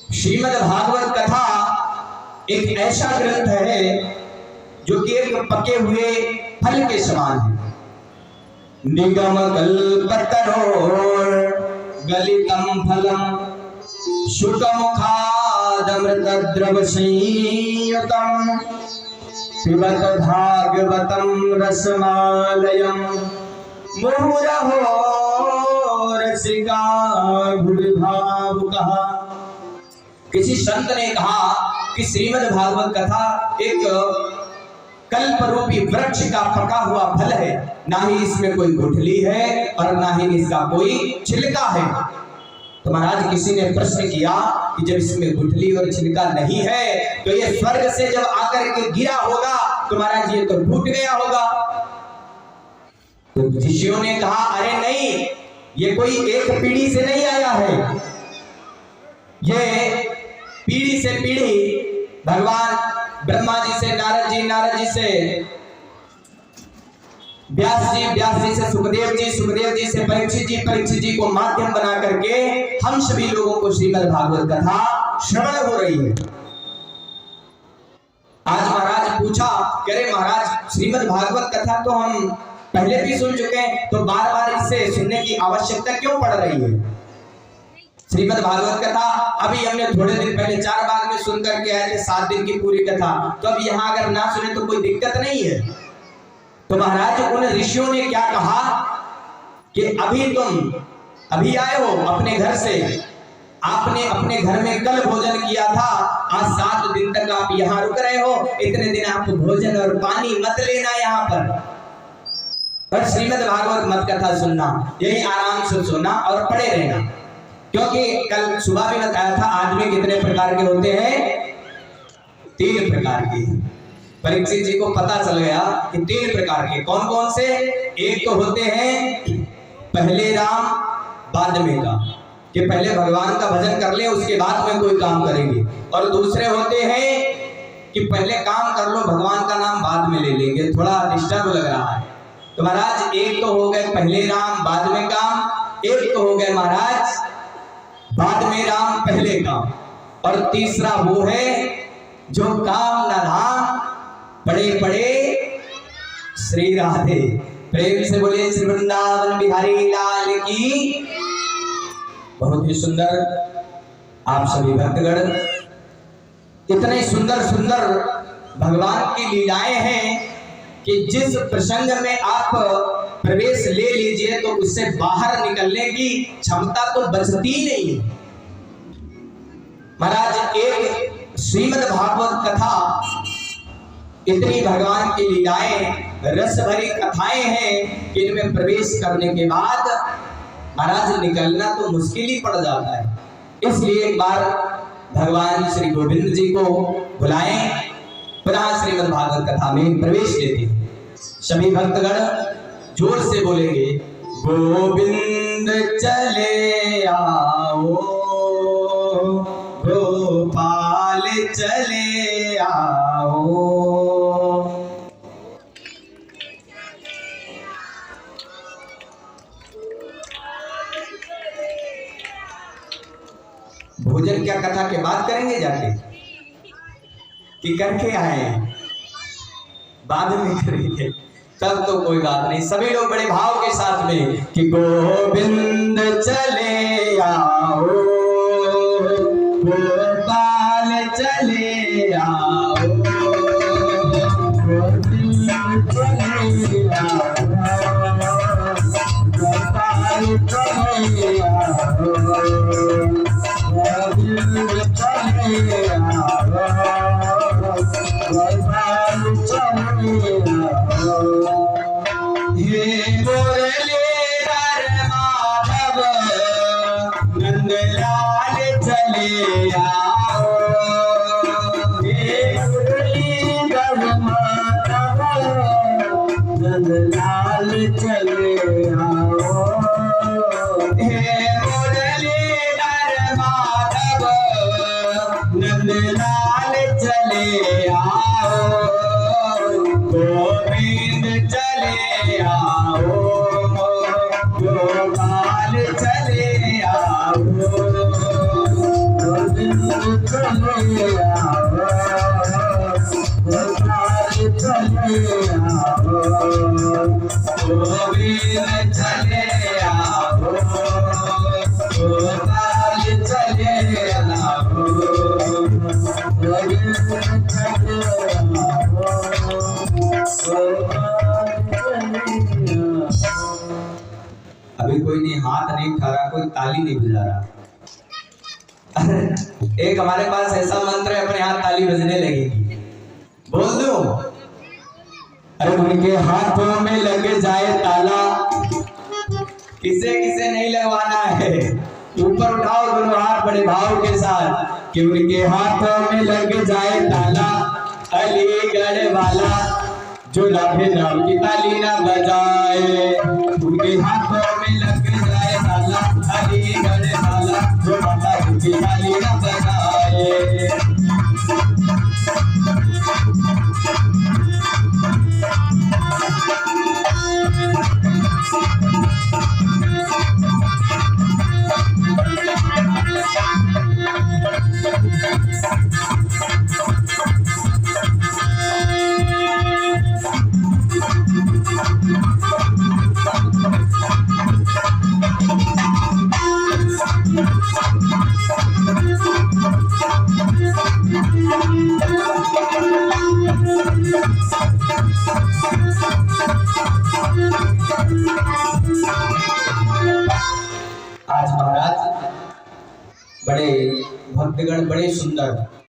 श्रीमद् भागवत कथा एक ऐसा ग्रंथ है जो कि एक पके हुए फल के समान है। निगम कल्पतरोर गलितम फलम शुकमुखादमृत द्रव संयुतम पिबत भागवतम रसमालयम मुहुरहो रसिका भूरिभावुकः। किसी संत ने कहा कि श्रीमद् भागवत कथा एक कल्प रूपी वृक्ष का पका हुआ फल है, ना ही इसमें कोई गुठली है और ना ही इसका कोई छिलका है। तो महाराज किसी ने प्रश्न किया कि जब इसमें गुठली और छिलका नहीं है तो ये स्वर्ग से जब आकर के गिरा होगा तो महाराज ये तो फूट गया होगा। तो ऋषियों ने कहा अरे नहीं, ये कोई एक पीढ़ी से नहीं आया है, ये पीढ़ी से पीढ़ी भगवान ब्रह्मा जी से नारद जी से व्यास जी से सुखदेव जी से परीक्षित जी को माध्यम बना करके हम सभी लोगों को श्रीमद् भागवत कथा श्रवण हो रही है। आज महाराज पूछा, कह रहे महाराज श्रीमद् भागवत कथा तो हम पहले भी सुन चुके हैं, तो बार बार इसे सुनने की आवश्यकता क्यों पड़ रही है? श्रीमद् भागवत कथा अभी हमने थोड़े दिन पहले 4 बाग में सुन करके आए थे, 7 दिन की पूरी कथा, तो अब यहाँ अगर ना सुने तो कोई दिक्कत नहीं है। तो महाराज उन ऋषियों ने क्या कहा कि अभी आए हो अपने घर से, आपने अपने घर में कल भोजन किया था, आज 7 दिन तक आप यहाँ रुक रहे हो, इतने दिन आप भोजन और पानी मत लेना यहाँ पर श्रीमद् भागवत मत कथा सुनना, यही आराम से सुनना और पड़े रहना। क्योंकि कल सुबह भी बताया था आदमी कितने प्रकार के होते हैं, 3 प्रकार के। परीक्षित जी को पता चल गया कि 3 प्रकार के। कौन कौन से? एक तो होते हैं पहले राम बाद में काम, कि पहले भगवान का भजन कर ले उसके बाद में कोई काम करेंगे। और दूसरे होते हैं कि पहले काम कर लो, भगवान का नाम बाद में ले लेंगे, थोड़ा डिस्टर्ब लग रहा है। तो महाराज एक तो हो गए पहले राम बाद में काम, एक तो हो गए महाराज बाद में राम पहले काम, और तीसरा वो है जो काम न धाम पड़े पड़े श्री राधे। प्रेम से बोले श्री वृंदावन बिहारी लाल की। बहुत ही सुंदर आप सभी भक्तगण, इतने सुंदर सुंदर भगवान की लीलाएं हैं कि जिस प्रसंग में आप प्रवेश ले लीजिए तो उससे बाहर निकलने की क्षमता तो बचती नहीं। महाराज एक श्रीमद् भागवत कथा, इतनी भगवान की लीलाएं रस भरी कथाएं हैं कि इनमें प्रवेश करने के बाद महाराज निकलना तो मुश्किल ही पड़ जाता है। इसलिए एक बार भगवान श्री गोविंद जी को बुलाएं, पुनः श्रीमद् भागवत कथा में प्रवेश लेते। सभी भक्तगण जोर से बोलेंगे, गोविंद चले आओ, गोपाल चले आओ। भोजन क्या कथा के बाद करेंगे जाके कि करके आए? बाद में करेंगे, तब तो कोई बात नहीं। सभी लोग बड़े भाव के साथ में कि गोविंद चले आओ, गोपाल चले आओ, गोविंद चले आओ, गोपाल चले आओ, गोविंद चले आओ, गोपाल चले आओ। हे मुरलीधर माधव नंदलाल चले आओ, हे मुरलीधर माधव नंदलाल चले आओ, हे मुरलीधर माधव नंदलाल चले आओ, गोविंद चले आओ, गोपाल चले आओ, गोविंद चले आओ, गोपाल चले आओ, गोविंद चले आओ, गोपाल चले आओ, गोविंद चले आओ, गोपाल चले आओ। अभी कोई नहीं हाथ नहीं उठा रहा, कोई ताली नहीं बजा रहा। एक हमारे पास ऐसा मंत्र है, अपने हाथ ताली बजने लगेगी। बोल दो, अरे उनके हाथों में लग जाए ताला, किसे किसे नहीं लगवाना है, ऊपर उठाओ दोनों हाथ बड़े भाव के साथ कि उनके हाथों में लग जाए ताला, अलीगढ़ वाला जो लाभे नाम की ताली ना बजाए, उनके हाथों में लग जाए ताला, अलीगढ़ वाला जो माता की ताली ना बजाए। आज महाराज बड़े भक्तगण बड़े सुंदर